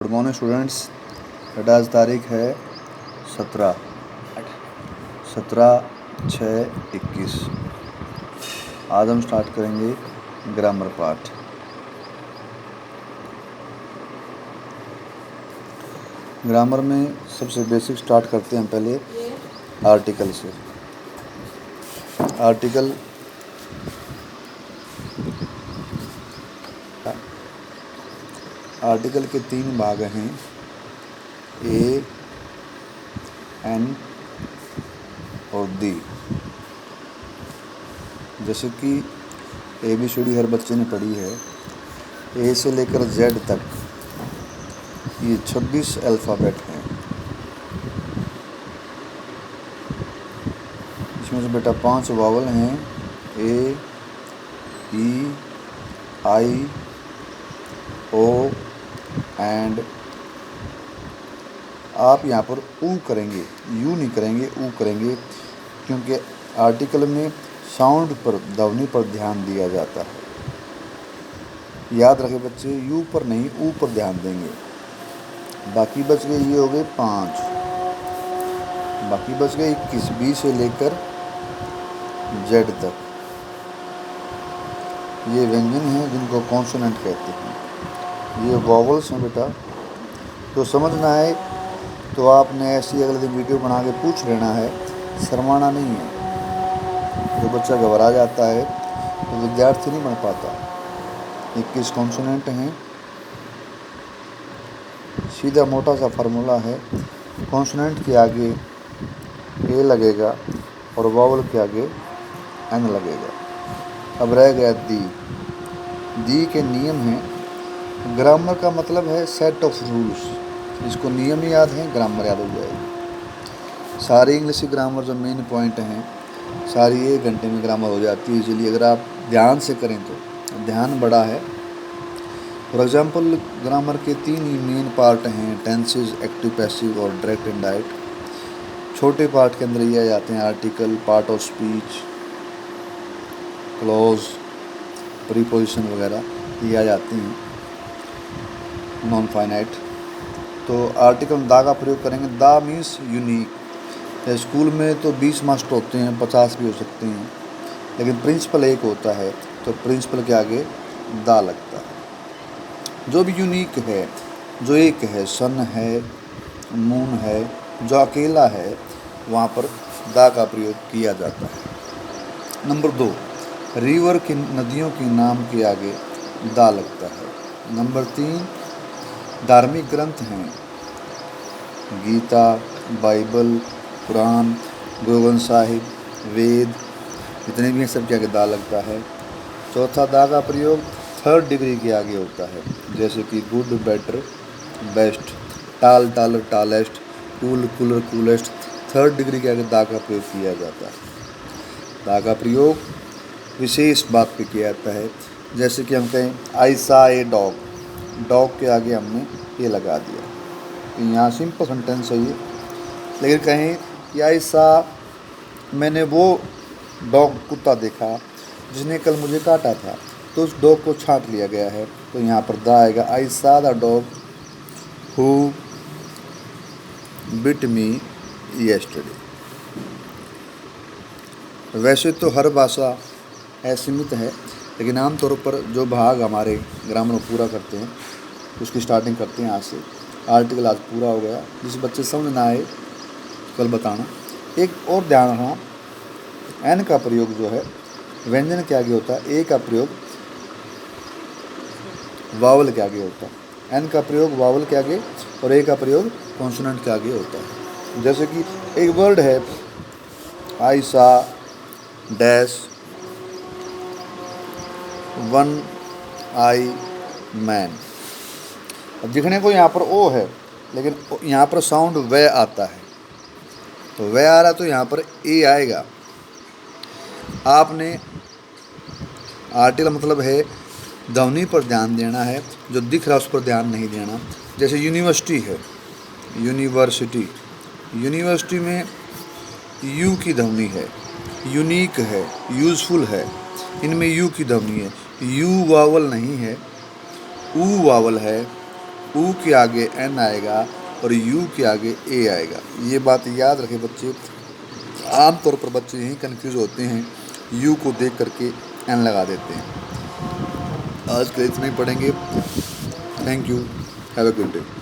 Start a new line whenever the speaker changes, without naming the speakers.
Good morning students. बेटा आज तारीख है 17/6/21। आज हम स्टार्ट करेंगे ग्रामर पार्ट। ग्रामर में सबसे बेसिक स्टार्ट करते हैं पहले आर्टिकल से। आर्टिकल के 3 भाग हैं, ए, एन और डी। जैसे कि ABCD हर बच्चे ने पढ़ी है। ए से लेकर जेड तक ये 26 अल्फ़ाबेट हैं। इसमें से बेटा 5 वावल हैं, ए, ई, आई, ओ एंड। आप यहाँ पर ऊ करेंगे, यू नहीं करेंगे, ऊ करेंगे, क्योंकि आर्टिकल में साउंड पर, ध्वनि पर ध्यान दिया जाता है। याद रखें बच्चे, यू पर नहीं ऊ पर ध्यान देंगे। बाकी बच गए, ये हो गए 5, बाकी बच गए 21, बी से लेकर जेड तक। ये व्यंजन हैं जिनको कॉन्सोनेंट कहते हैं। ये वॉवल्स हैं बेटा। तो समझना है तो आपने ऐसी अगले दिन वीडियो बना के पूछ लेना है, शर्माना नहीं है। जो बच्चा घबरा जाता है तो विद्यार्थी नहीं बन पाता। 21 कॉन्सोनेंट हैं। सीधा मोटा सा फार्मूला है, कॉन्सोनेंट के आगे ए लगेगा और वॉवल के आगे एन लगेगा। अब रह गया दी। दी के नियम हैं। ग्रामर का मतलब है सेट ऑफ रूल्स। इसको नियम याद हैं, ग्रामर याद हो जाएगी। सारी इंग्लिश की ग्रामर जो मेन पॉइंट हैं सारी 1 घंटे में ग्रामर हो जाती है इजीली, अगर आप ध्यान से करें तो। ध्यान बड़ा है। फॉर एग्जांपल ग्रामर के 3 ही मेन पार्ट हैं, टेंसेस, एक्टिव, पैसिव और डायरेक्ट इनडायरेक्ट। छोटे पार्ट के अंदर ये आ जाते हैं article, part of speech, clause, preposition वगैरह ये आ जाती हैं, नॉन फाइनाइट। तो आर्टिकल में दा का प्रयोग करेंगे। दा मीन्स यूनिक। स्कूल में तो 20 मास्टर होते हैं, 50 भी हो सकते हैं, लेकिन प्रिंसिपल एक होता है, तो प्रिंसिपल के आगे दा लगता है। जो भी यूनिक है, जो एक है, सन है, मून है, जो अकेला है, वहाँ पर दा का प्रयोग किया जाता है। नंबर 2, रिवर की, नदियों के नाम के आगे दा लगता है। नंबर 3, धार्मिक ग्रंथ हैं, गीता, बाइबल, कुरान, गुरु ग्रंथ साहिब, वेद, जितने भी हैं सब के आगे दा लगता है। चौथा, दा का प्रयोग 3rd डिग्री के आगे होता है, जैसे कि गुड, बेटर, बेस्ट, टाल, taller, tallest, cool, cooler, coolest. 3rd degree के आगे दा का प्रयोग किया जाता है। दा का प्रयोग विशेष बात पे किया जाता है, जैसे कि हम कहें आई सा ए डॉग, डॉग के आगे हमने ये लगा दिया। तो यहाँ सिंपल सेंटेंस है ये। लेकिन कहें कि आई सा, मैंने वो डॉग, कुत्ता देखा जिसने कल मुझे काटा था, तो उस डॉग को छांट लिया गया है, तो यहाँ पर दा आएगा। आई सा the dog who bit me yesterday. वैसे तो हर भाषा असीमित है, लेकिन आमतौर पर जो भाग हमारे ग्रामर में पूरा करते हैं उसकी स्टार्टिंग करते हैं आज से। आर्टिकल आज पूरा हो गया। जिस बच्चे समझ ना आए कल बताना। एक और ध्यान रखना, एन का प्रयोग जो है व्यंजन के आगे होता है, ए का प्रयोग वावल के आगे होता है। एन का प्रयोग वावल के आगे और ए का प्रयोग कॉन्सोनेंट के आगे होता है। जैसे कि एक वर्ड है आई सा डैश वन आई मैन। अब दिखने को यहाँ पर ओ है, लेकिन यहाँ पर साउंड वे आता है, तो वे आ रहा है तो यहाँ पर ए आएगा। आपने आर्टिकल मतलब है ध्वनि पर ध्यान देना है, जो दिख रहा है उस पर ध्यान नहीं देना। जैसे यूनिवर्सिटी है, यूनिवर्सिटी, यूनिवर्सिटी में यू की ध्वनि है, यूनिक है, यूज़फुल है, इनमें यू की ध्वनि है। यू वावल नहीं है, ऊ वावल है, ऊ के आगे एन आएगा और यू के आगे ए आएगा। ये बात याद रखें बच्चे। आमतौर पर बच्चे यही कन्फ्यूज़ होते हैं, यू को देख करके एन लगा देते हैं। आज के इतना ही पढ़ेंगे। Thank you. Have a good day.